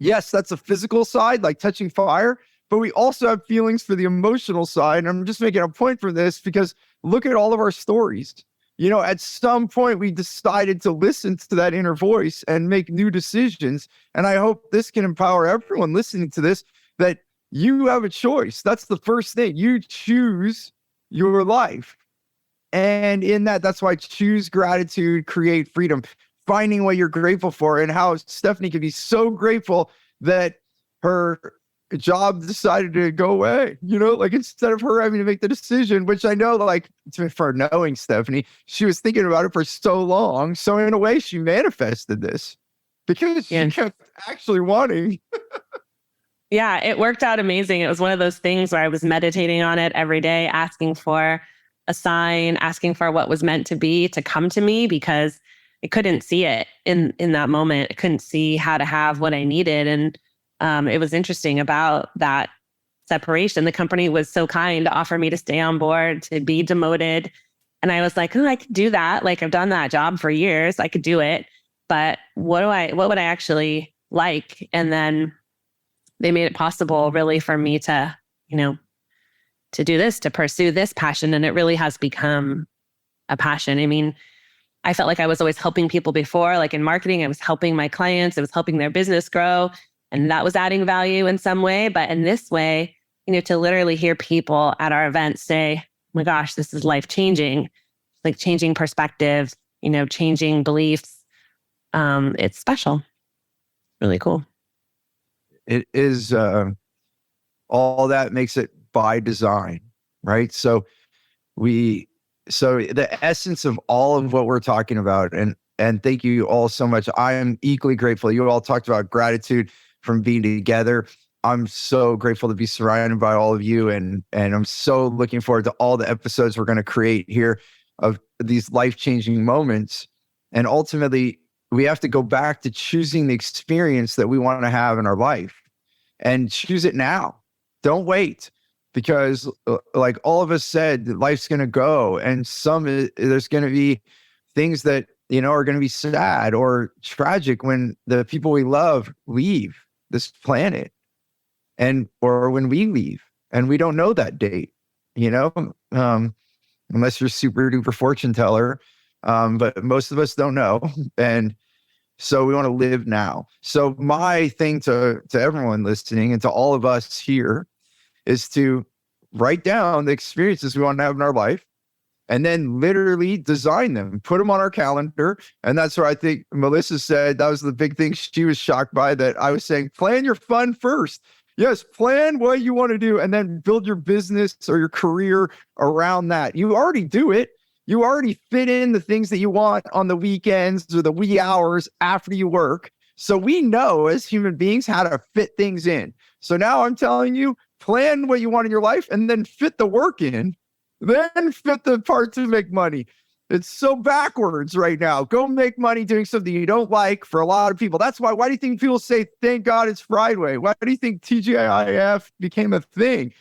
Yes, that's a physical side, like touching fire, but we also have feelings for the emotional side. And I'm just making a point for this because look at all of our stories. At some point we decided to listen to that inner voice and make new decisions. And I hope this can empower everyone listening to this, that you have a choice. That's the first thing. You choose your life. And in that's why choose gratitude, create freedom, finding what you're grateful for, and how Stephanie can be so grateful that her job decided to go away, instead of her having to make the decision, which I know, for knowing Stephanie, she was thinking about it for so long. So in a way, she manifested this because she kept actually wanting. Yeah, it worked out amazing. It was one of those things where I was meditating on it every day, asking for a sign, asking for what was meant to be to come to me, because I couldn't see it in that moment. I couldn't see how to have what I needed. And it was interesting about that separation. The company was so kind to offer me to stay on board, to be demoted. And I was like, I could do that. Like, I've done that job for years. I could do it. But what would I actually like? And then they made it possible really for me to, to do this, to pursue this passion. And it really has become a passion. I mean, I felt like I was always helping people before, like in marketing, I was helping my clients, I was helping their business grow, and that was adding value in some way. But in this way, to literally hear people at our events say, oh my gosh, this is life-changing, like changing perspectives, changing beliefs. It's special. Really cool. It is, all that makes it by design, right? So the essence of all of what we're talking about, and thank you all so much. I am equally grateful. You all talked about gratitude from being together. I'm so grateful to be surrounded by all of you, and I'm so looking forward to all the episodes we're going to create here of these life-changing moments. And ultimately, we have to go back to choosing the experience that we want to have in our life, and choose it now. Don't wait. Because like all of us said, life's going to go, and there's going to be things that, are going to be sad or tragic when the people we love leave this planet, or when we leave, and we don't know that date, unless you're super duper fortune teller. But most of us don't know. And so we want to live now. So my thing to everyone listening and to all of us here is to write down the experiences we want to have in our life, and then literally design them, put them on our calendar. And that's where I think Melyssa said that was the big thing she was shocked by, that I was saying, plan your fun first. Yes, plan what you want to do, and then build your business or your career around that. You already do it. You already fit in the things that you want on the weekends or the wee hours after you work. So we know as human beings how to fit things in. So now I'm telling you, plan what you want in your life, and then fit the work in, then fit the part to make money. It's so backwards right now. Go make money doing something you don't like for a lot of people. That's why do you think people say, thank God it's Friday? Why do you think TGIF became a thing?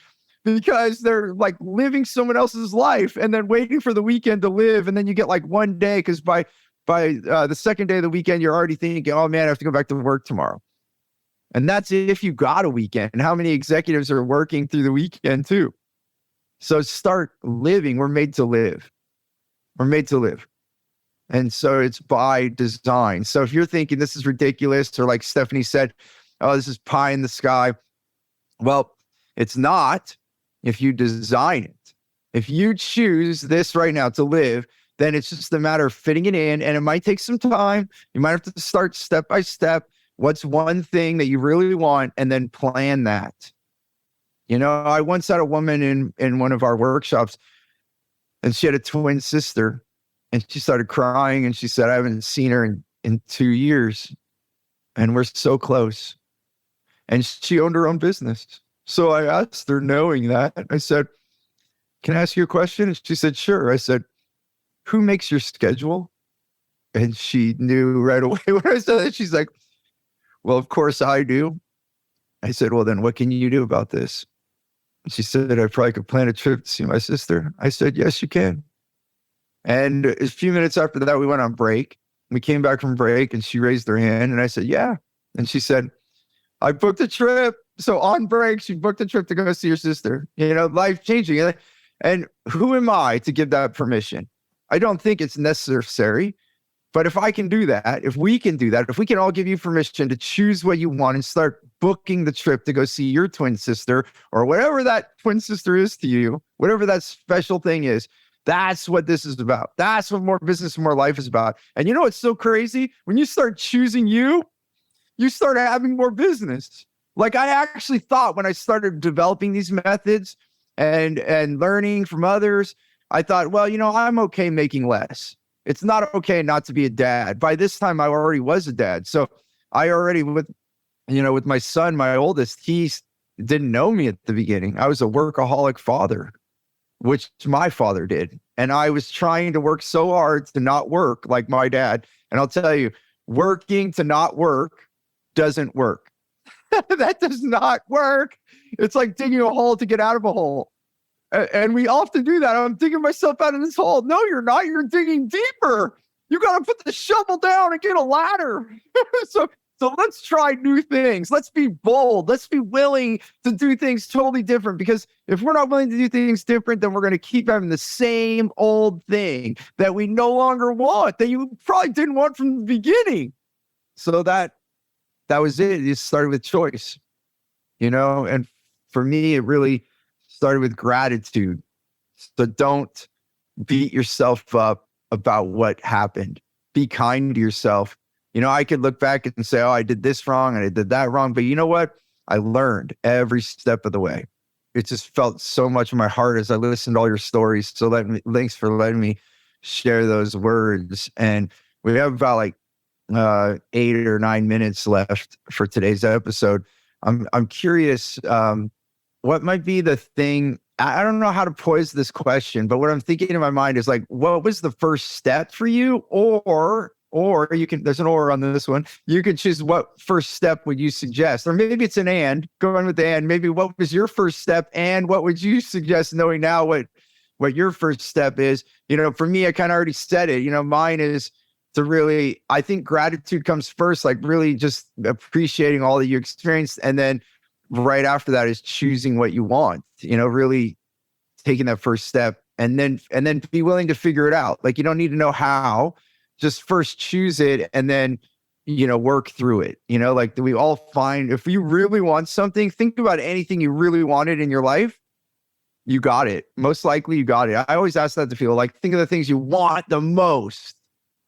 Because they're like living someone else's life and then waiting for the weekend to live. And then you get like one day, because by the second day of the weekend, you're already thinking, oh man, I have to go back to work tomorrow. And that's if you got a weekend. And how many executives are working through the weekend too? So start living. We're made to live. We're made to live. And so it's by design. So if you're thinking this is ridiculous, or like Stephanie said, oh, this is pie in the sky. Well, it's not if you design it. If you choose this right now to live, then it's just a matter of fitting it in. And it might take some time. You might have to start step by step. What's one thing that you really want? And then plan that. You know, I once had a woman in one of our workshops, and she had a twin sister, and she started crying, and she said, I haven't seen her in 2 years, and we're so close. And she owned her own business. So I asked her, knowing that, I said, can I ask you a question? And she said, sure. I said, who makes your schedule? And she knew right away when I said that. She's like, well, of course I do. I said, well, then what can you do about this? She said, I probably could plan a trip to see my sister. I said, yes, you can. And a few minutes after that, we went on break. We came back from break, and she raised her hand, and I said, yeah. And she said, I booked a trip. So on break, she booked a trip to go see her sister. You know, life changing. And who am I to give that permission? I don't think it's necessary. But if I can do that, if we can do that, if we can all give you permission to choose what you want and start booking the trip to go see your twin sister, or whatever that twin sister is to you, whatever that special thing is, that's what this is about. That's what More Business, More Life is about. And you know what's so crazy? When you start choosing you start having more business. Like, I actually thought when I started developing these methods and learning from others, I thought, well, you know, I'm okay making less. It's not okay not to be a dad. By this time, I already was a dad. So I already, with my son, my oldest, he didn't know me at the beginning. I was a workaholic father, which my father did. And I was trying to work so hard to not work like my dad. And I'll tell you, working to not work doesn't work. That does not work. It's like digging a hole to get out of a hole. And we often do that. I'm digging myself out of this hole. No, you're not. You're digging deeper. You got to put the shovel down and get a ladder. So let's try new things. Let's be bold. Let's be willing to do things totally different. Because if we're not willing to do things different, then we're going to keep having the same old thing that we no longer want, that you probably didn't want from the beginning. So that was it. It started with choice, and for me, it really started with gratitude. So don't beat yourself up about what happened. Be kind to yourself. I could look back and say, oh, I did this wrong and I did that wrong. But you know what? I learned every step of the way. It just felt so much in my heart as I listened to all your stories. So thanks for letting me share those words. And we have about 8 or 9 minutes left for today's episode. I'm curious, what might be the thing? I don't know how to pose this question, but what I'm thinking in my mind is what was the first step for you? Or you can, there's an or on this one. You can choose what first step would you suggest? Or maybe it's an and, going with the and. Maybe what was your first step and what would you suggest, knowing now what your first step is? For me, I kind of already said it. Mine is to really, I think gratitude comes first, really just appreciating all that you experienced. And then right after that is choosing what you want, really taking that first step and then be willing to figure it out. You don't need to know how, just first choose it and then, work through it. We all find, if you really want something, think about anything you really wanted in your life. You got it. Most likely you got it. I always ask that to people, think of the things you want the most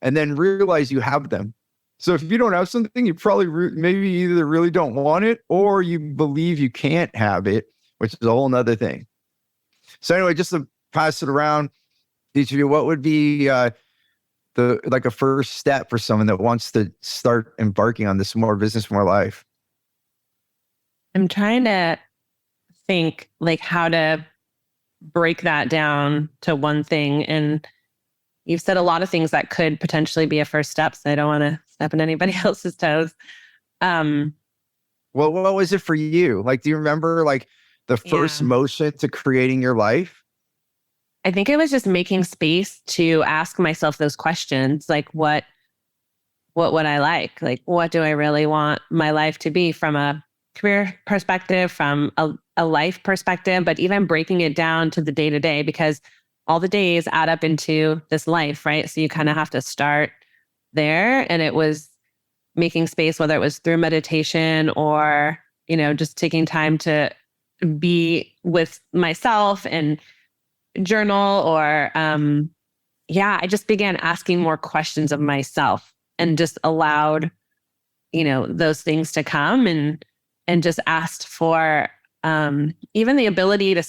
and then realize you have them. So if you don't have something, you probably maybe either really don't want it or you believe you can't have it, which is a whole nother thing. So anyway, just to pass it around, each of you, what would be a first step for someone that wants to start embarking on this More Business, More Life? I'm trying to think how to break that down to one thing. And you've said a lot of things that could potentially be a first step. So I don't want to step on anybody else's toes. Well, what was it for you? Do you remember the first motion to creating your life? I think it was just making space to ask myself those questions. What what would I like? Like, what do I really want my life to be from a career perspective, from a life perspective, but even breaking it down to the day to day, because all the days add up into this life, right? So you kind of have to start there. And it was making space, whether it was through meditation or, just taking time to be with myself and journal or, I just began asking more questions of myself and just allowed, those things to come and just asked for even the ability to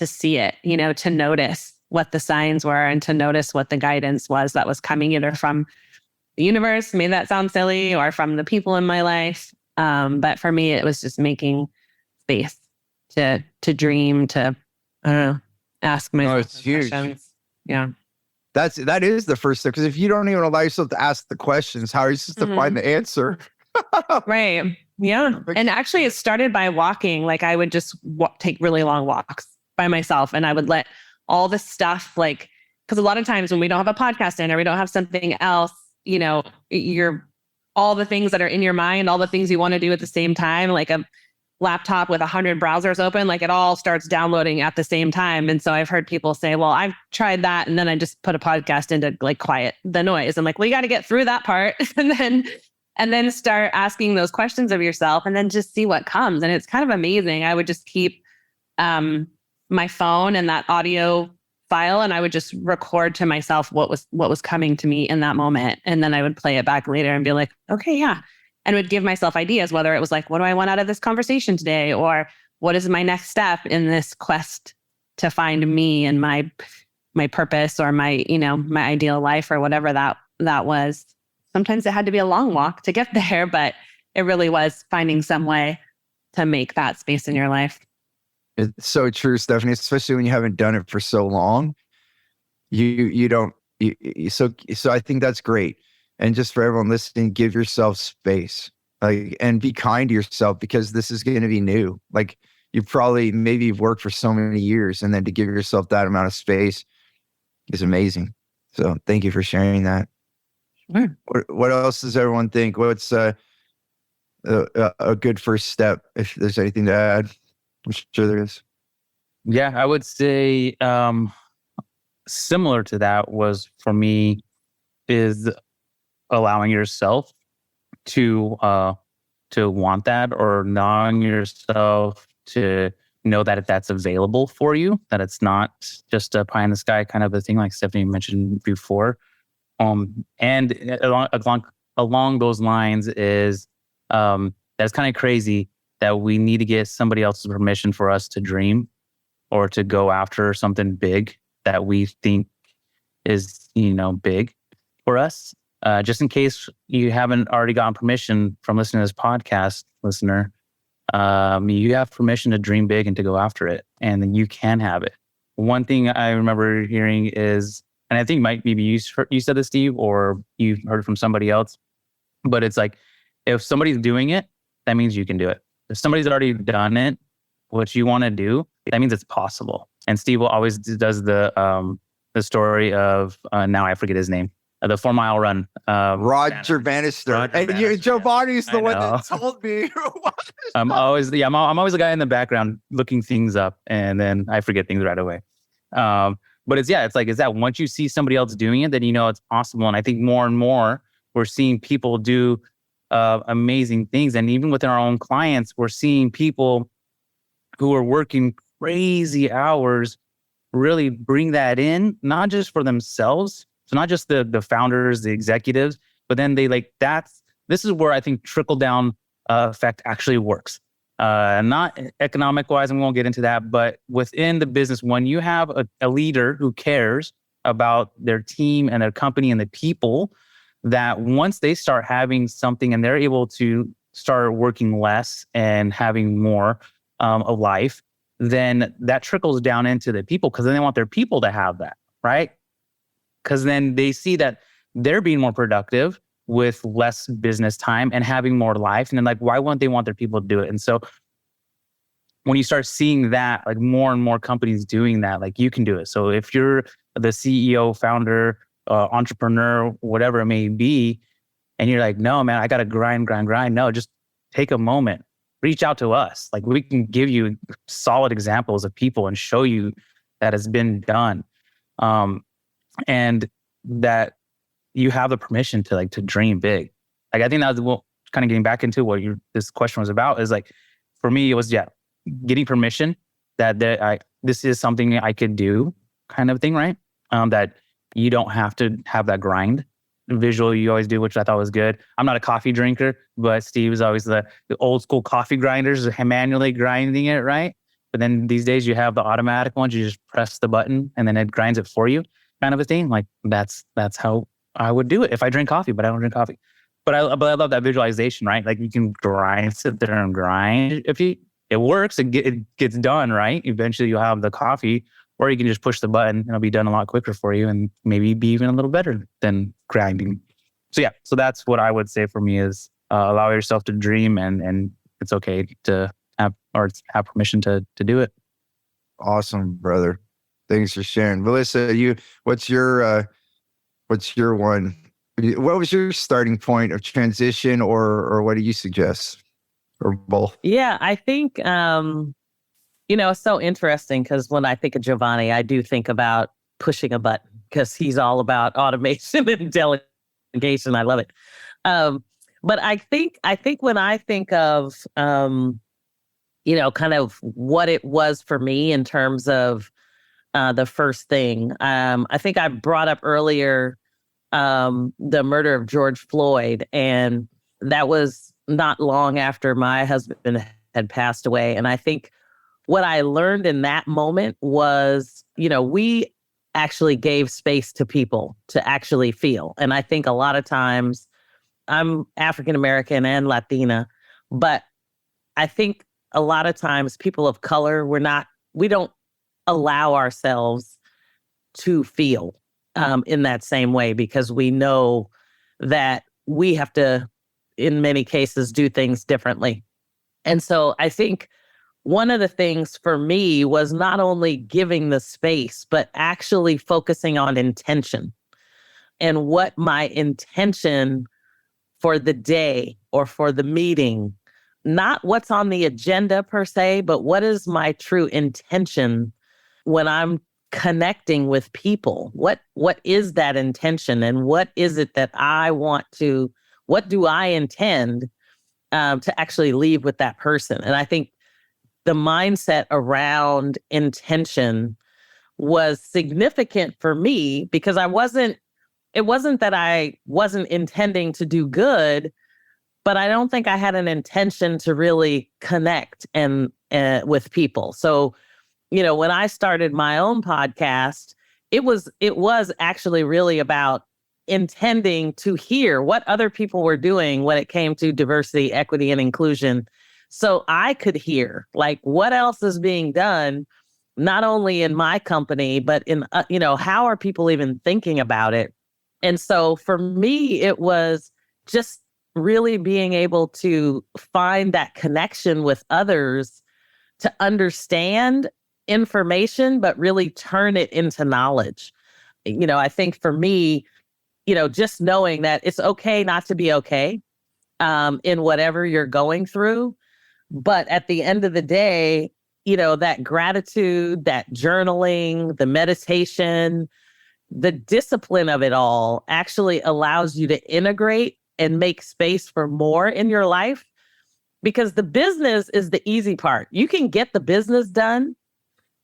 see it, to notice what the signs were and to notice what the guidance was that was coming either from the universe, made that sound silly, or from the people in my life. But for me, it was just making space to dream, to, I don't know, ask myself it's huge. questions. Yeah. That is the first step. Because if you don't even allow yourself to ask the questions, how are you supposed to find the answer? Right. Yeah. And actually it started by walking. Like I would just take really long walks by myself, and I would let all the stuff, because a lot of times when we don't have a podcast in or we don't have something else, you're all the things that are in your mind, all the things you want to do at the same time, like a laptop with 100 browsers open, like it all starts downloading at the same time. And so I've heard people say, well, I've tried that. And then I just put a podcast in to quiet the noise. I'm like, well, you got to get through that part and then start asking those questions of yourself and then just see what comes. And it's kind of amazing. I would just keep my phone and that audio file, and I would just record to myself what was coming to me in that moment. And then I would play it back later and be like, okay, yeah. And would give myself ideas, whether it was like, what do I want out of this conversation today? Or what is my next step in this quest to find me and my purpose or my ideal life or whatever that was. Sometimes it had to be a long walk to get there, but it really was finding some way to make that space in your life. It's so true, Stephanie, especially when you haven't done it for so long. So I think that's great. And just for everyone listening, give yourself space, and be kind to yourself, because this is going to be new. Like maybe you've worked for so many years, and then to give yourself that amount of space is amazing. So thank you for sharing that. Sure. What else does everyone think? What's a good first step? If there's anything to add, I'm sure there is. Yeah, I would say similar to that was for me is allowing yourself to want that, or allowing yourself to know that if that's available for you, that it's not just a pie in the sky kind of a thing, like Stephanie mentioned before. And along those lines is that's kind of crazy that we need to get somebody else's permission for us to dream or to go after something big that we think is, big for us. Just in case you haven't already gotten permission from listening to this podcast, listener, you have permission to dream big and to go after it, and then you can have it. One thing I remember hearing is, and I think maybe you said this, Steve, or you heard it from somebody else, but it's like, if somebody's doing it, that means you can do it. If somebody's already done it, what you want to do, that means it's possible. And Steve always does the story of, now I forget his name, the 4 mile run. Roger Bannister. And Jovanni's the one that told me. I'm always the guy in the background looking things up, and then I forget things right away. But it's that once you see somebody else doing it, then it's possible. And I think more and more we're seeing people do amazing things. And even within our own clients, we're seeing people who are working crazy hours really bring that in, not just for themselves. So not just the founders, the executives, but then this is where I think trickle down effect actually works. Not economic wise, and we won't get into that, but within the business, when you have a leader who cares about their team and their company and the people, that once they start having something and they're able to start working less and having more of life, then that trickles down into the people, because then they want their people to have that, right? Because then they see that they're being more productive with less business time and having more life. And then why wouldn't they want their people to do it? And so when you start seeing that, more and more companies doing that, you can do it. So if you're the CEO, founder, entrepreneur, whatever it may be, and you're like, no, man, I got to grind. No, just take a moment, reach out to us. Like, we can give you solid examples of people and show you that it's been done. And that you have the permission to dream big. Like, I think that was kind of getting back into what this question was about, is like, for me, it was, getting permission that this is something I could do, kind of thing, right? That you don't have to have that grind visual you always do, which I thought was good. I'm not a coffee drinker, but Steve is always the old school coffee grinders, manually grinding it, right? But then these days you have the automatic ones. You just press the button and then it grinds it for you, kind of a thing. Like, that's how I would do it if I drink coffee, but I don't drink coffee. But I love that visualization, right? Like, you can sit there and grind. If it works, it gets done, right? Eventually you'll have the coffee, or you can just push the button and it'll be done a lot quicker for you and maybe be even a little better than grinding. So that's what I would say for me is allow yourself to dream, and it's okay to have permission to do it. Awesome, brother. Thanks for sharing. Melyssa, what's your one? What was your starting point of transition, or what do you suggest, or both? Yeah, I think, it's so interesting because when I think of Jovanni, I do think about pushing a button because he's all about automation and delegation. I love it. But I think when I think of, kind of what it was for me in terms of the first thing, I think I brought up earlier the murder of George Floyd, and that was not long after my husband had passed away. And I think what I learned in that moment was, we actually gave space to people to actually feel. And I think a lot of times, I'm African American and Latina, but I think a lot of times people of color, we don't allow ourselves to feel in that same way, because we know that we have to, in many cases, do things differently. And so I think one of the things for me was not only giving the space, but actually focusing on intention and what my intention for the day or for the meeting, not what's on the agenda per se, but what is my true intention when I'm connecting with people? What is that intention, and what is it that what do I intend to actually leave with that person? And I think the mindset around intention was significant for me, because it wasn't that I wasn't intending to do good, but I don't think I had an intention to really connect and with people. So, when I started my own podcast, it was actually really about intending to hear what other people were doing when it came to diversity, equity, and inclusion. So I could hear what else is being done, not only in my company, but in, how are people even thinking about it? And so for me, it was just really being able to find that connection with others to understand information, but really turn it into knowledge. I think for me, just knowing that it's okay not to be okay in whatever you're going through. But at the end of the day, that gratitude, that journaling, the meditation, the discipline of it all actually allows you to integrate and make space for more in your life, because the business is the easy part. You can get the business done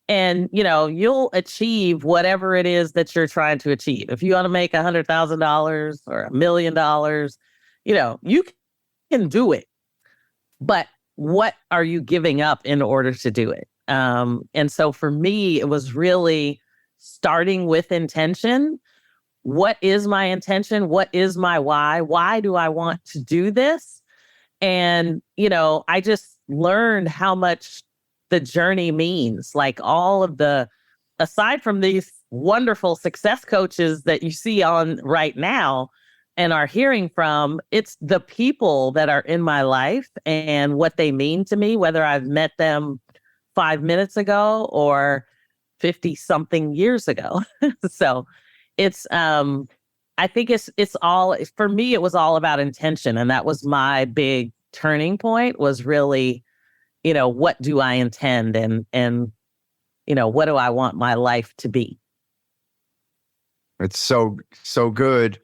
and, you'll achieve whatever it is that you're trying to achieve. If you want to make $100,000 or $1 million, you can do it. But what are you giving up in order to do it? And so for me, it was really starting with intention. What is my intention? What is my why? Why do I want to do this? And, I just learned how much the journey means. All of aside from these wonderful success coaches that you see on right now and are hearing from, it's the people that are in my life and what they mean to me, whether I've met them 5 minutes ago or 50 something years ago. So it's, I I think it's all, for me, it was all about intention. And that was my big turning point, was really, what do I intend, and what do I want my life to be? It's so good.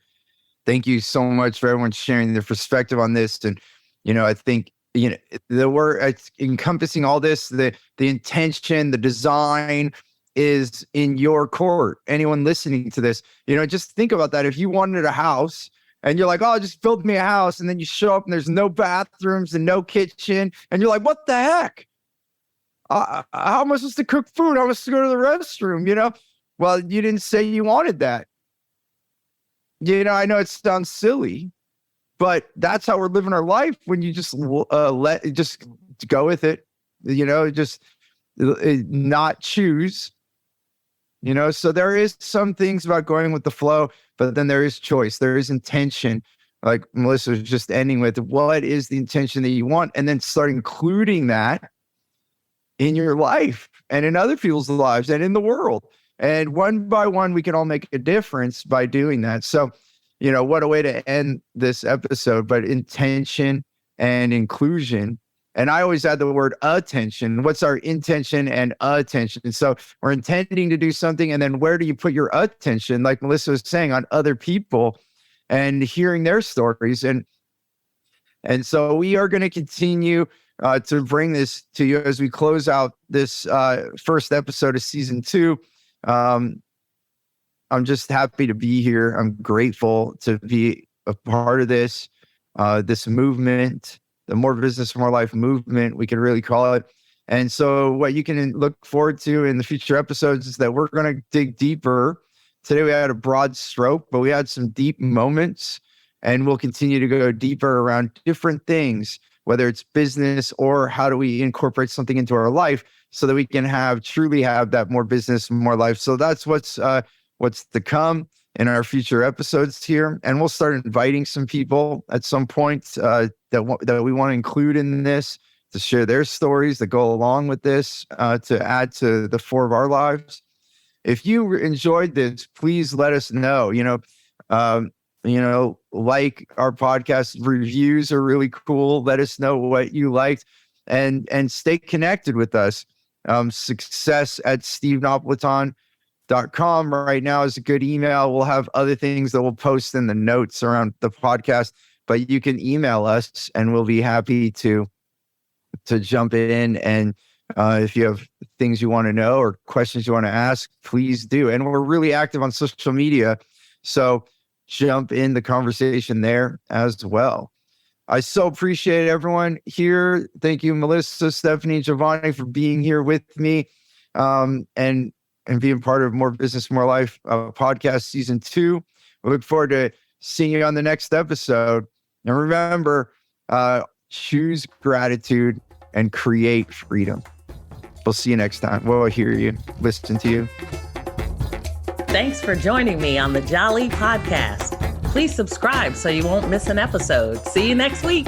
Thank you so much for everyone sharing their perspective on this. And, I think, the word, it's encompassing all this, the intention, the design is in your court. Anyone listening to this, just think about that. If you wanted a house and you're like, oh, just build me a house. And then you show up and there's no bathrooms and no kitchen. And you're like, what the heck? How am I supposed to cook food? How am I supposed to go to the restroom? Well, you didn't say you wanted that. I know it sounds silly, but that's how we're living our life when you just just go with it, just not choose, so there is some things about going with the flow, but then there is choice. There is intention. Like Melyssa was just ending with, what is the intention that you want? And then start including that in your life and in other people's lives and in the world. And one by one, we can all make a difference by doing that. So, what a way to end this episode, but intention and inclusion. And I always add the word attention. What's our intention and attention? So we're intending to do something. And then where do you put your attention? Like Melyssa was saying, on other people and hearing their stories. And so we are going to continue to bring this to you as we close out this first episode of season 2. I'm just happy to be here. I'm grateful to be a part of this movement, the More Business, More Life movement, we could really call it. And so what you can look forward to in the future episodes is that we're going to dig deeper. Today we had a broad stroke, but we had some deep moments, and we'll continue to go deeper around different things, whether it's business or how do we incorporate something into our life so that we can truly have that more business, more life. So that's what's to come in our future episodes here. And we'll start inviting some people at some point that we want to include in this, to share their stories that go along with this, to add to the 4 of our lives. If you enjoyed this, please let us know. Like our podcast, reviews are really cool. Let us know what you liked, and stay connected with us. success@stevenapolitan.com right now is a good email. We'll have other things that we'll post in the notes around the podcast, but you can email us and we'll be happy to jump in. And if you have things you want to know or questions you want to ask, please do. And we're really active on social media, so jump in the conversation there as well. I so appreciate everyone here. Thank you, Melyssa, Stephanie, Jovanni, for being here with me, and being part of More Business, More Life podcast season 2. We look forward to seeing you on the next episode. And remember, choose gratitude and create freedom. We'll see you next time. We'll hear you, listen to you. Thanks for joining me on the Jali podcast. Please subscribe so you won't miss an episode. See you next week.